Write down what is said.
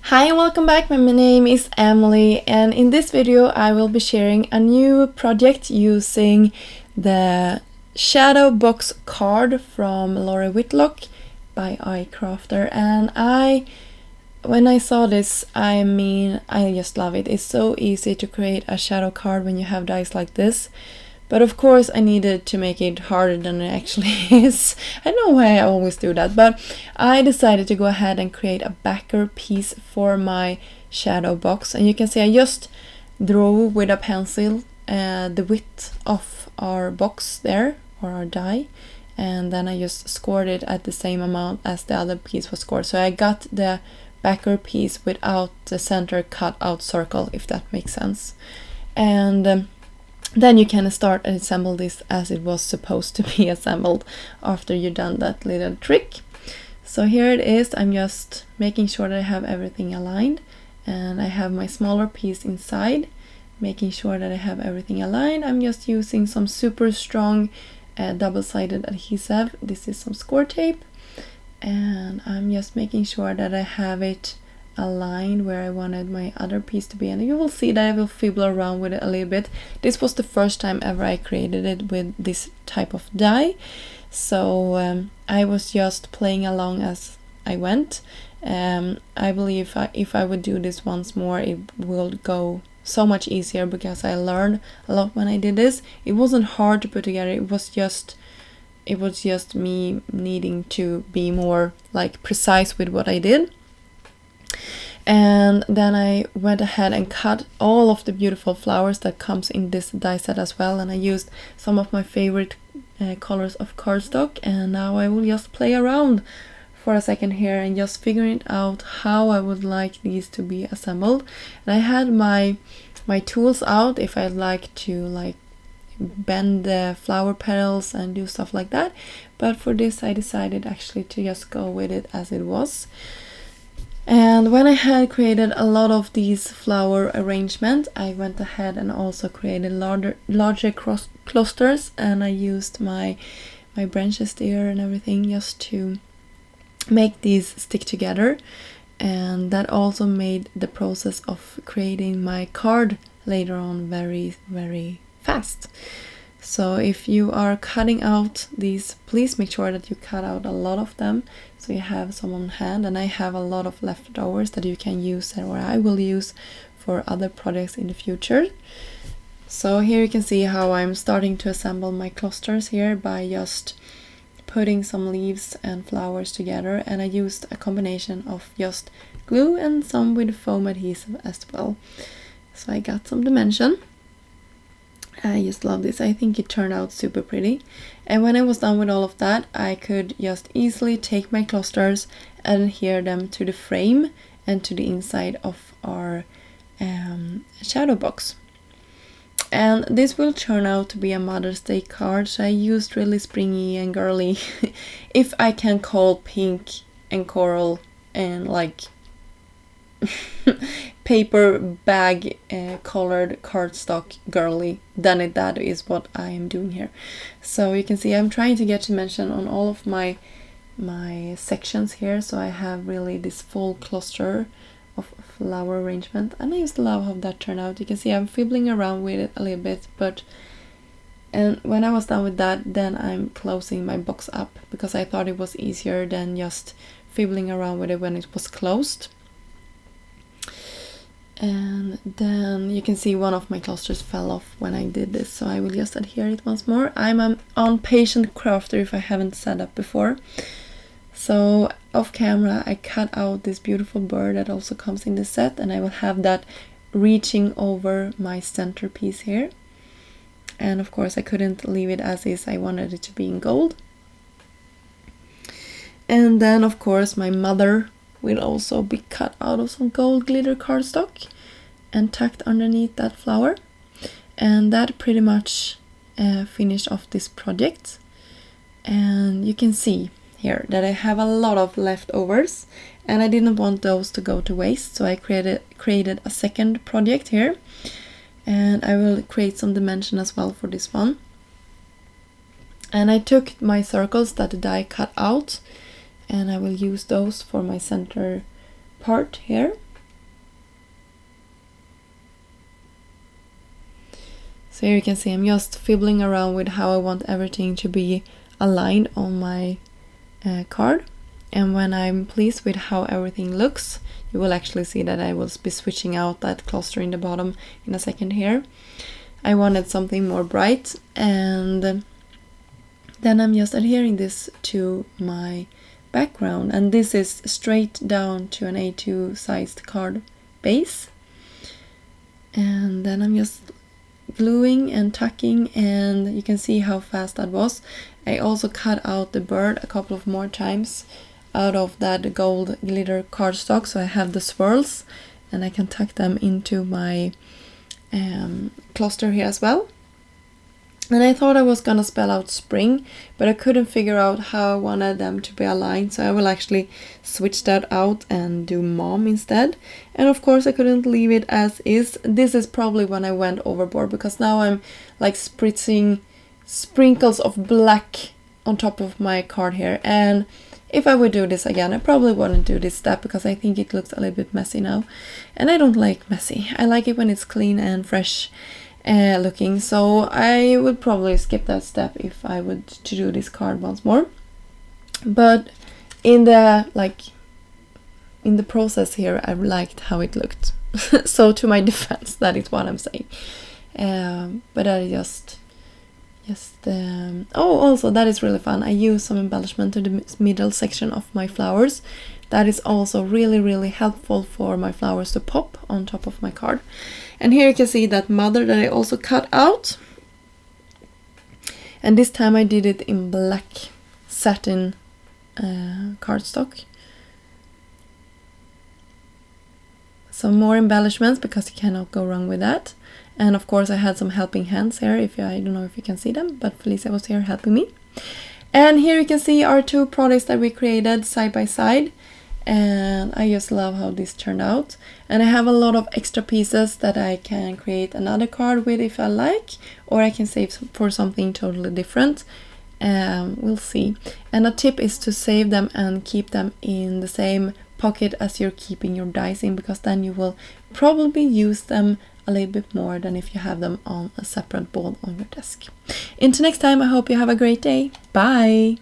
Hi and welcome back. My name is Emily, and in this video I will be sharing a new project using the shadow box card from Laurie Whitlock by iCrafter. And when I saw this, I just love it. It's so easy to create a shadow card when you have dies like this. But of course I needed to make it harder than it actually is. I don't know why I always do that, but I decided to go ahead and create a backer piece for my shadow box. And you can see I just drew with a pencil the width of our box there, or our die. And then I just scored it at the same amount as the other piece was scored. So I got the backer piece without the center cut out circle, if that makes sense. And then you can start and assemble this as it was supposed to be assembled after you've done that little trick. So here it is. I'm just making sure that I have everything aligned, and I have my smaller piece inside, making sure that I have everything aligned. I'm just using some super strong double-sided adhesive. This is some score tape, and I'm just making sure that I have it aligned where I wanted my other piece to be, and you will see that I will fibble around with it a little bit. This was the first time ever I created it with this type of die, so I was just playing along as I went. I believe if I would do this once more, it will go so much easier because I learned a lot when I did this. It wasn't hard to put together, it was just me needing to be more like precise with what I did. And then I went ahead and cut all of the beautiful flowers that comes in this die set as well, and I used some of my favorite colors of cardstock. And now I will just play around for a second here and just figuring out how I would like these to be assembled. And I had my tools out if I'd like to bend the flower petals and do stuff like that, but for this I decided actually to just go with it as it was. And when I had created a lot of these flower arrangement, I went ahead and also created larger clusters, and I used my branches there and everything just to make these stick together. And that also made the process of creating my card later on very, very fast. So if you are cutting out these, please make sure that you cut out a lot of them so you have some on hand. And I have a lot of leftovers that you can use, or I will use for other projects in the future. So here you can see how I'm starting to assemble my clusters here by just putting some leaves and flowers together, and I used a combination of just glue and some with foam adhesive as well. So I got some dimension. I just love this. I think it turned out super pretty. And when I was done with all of that, I could just easily take my clusters and adhere them to the frame and to the inside of our shadow box. And this will turn out to be a Mother's Day card, so I used really springy and girly, if I can call pink and coral and like paper bag colored cardstock girly, then that is what I am doing here. So you can see I'm trying to get dimension on all of my sections here, so I have really this full cluster of flower arrangement, and I just love how that turned out. You can see I'm fiddling around with it a little bit, and when I was done with that, then I'm closing my box up because I thought it was easier than just fiddling around with it when it was closed. And then you can see one of my clusters fell off when I did this, so I will just adhere it once more. I'm an impatient crafter if I haven't said that before. So off camera I cut out this beautiful bird that also comes in the set, and I will have that reaching over my centerpiece here. And of course I couldn't leave it as is, I wanted it to be in gold. And then of course my mother will also be cut out of some gold glitter cardstock and tucked underneath that flower. And that pretty much finished off this project. And you can see here that I have a lot of leftovers, and I didn't want those to go to waste, so I created a second project here, and I will create some dimension as well for this one. And I took my circles that the die cut out, and I will use those for my center part here. So here you can see I'm just fiddling around with how I want everything to be aligned on my card. And when I'm pleased with how everything looks, you will actually see that I will be switching out that cluster in the bottom in a second here. I wanted something more bright, and then I'm just adhering this to my background, and this is straight down to an A2 sized card base. And then I'm just gluing and tucking, and you can see how fast that was. I also cut out the bird a couple of more times out of that gold glitter cardstock, so I have the swirls and I can tuck them into my cluster here as well. And I thought I was gonna spell out spring, but I couldn't figure out how I wanted them to be aligned, so I will actually switch that out and do mom instead. And of course I couldn't leave it as is. This is probably when I went overboard, because now I'm like spritzing sprinkles of black on top of my card here. And if I would do this again, I probably wouldn't do this step because I think it looks a little bit messy now. And I don't like messy. I like it when it's clean and fresh looking, so I would probably skip that step if I would to do this card once more. But in the process here, I liked how it looked. So to my defense, that is what I'm saying. But I oh, also that is really fun. I use some embellishment to the middle section of my flowers. That is also really helpful for my flowers to pop on top of my card. And here you can see that mother that I also cut out. And this time I did it in black satin cardstock. Some more embellishments because you cannot go wrong with that. And of course I had some helping hands here. I don't know if you can see them, but Felicia was here helping me. And here you can see our two products that we created side by side. And I just love how this turned out. And I have a lot of extra pieces that I can create another card with if I like, or I can save for something totally different. We'll see. And a tip is to save them and keep them in the same pocket as you're keeping your dies in, because then you will probably use them a little bit more than if you have them on a separate board on your desk. Until next time, I hope you have a great day. Bye!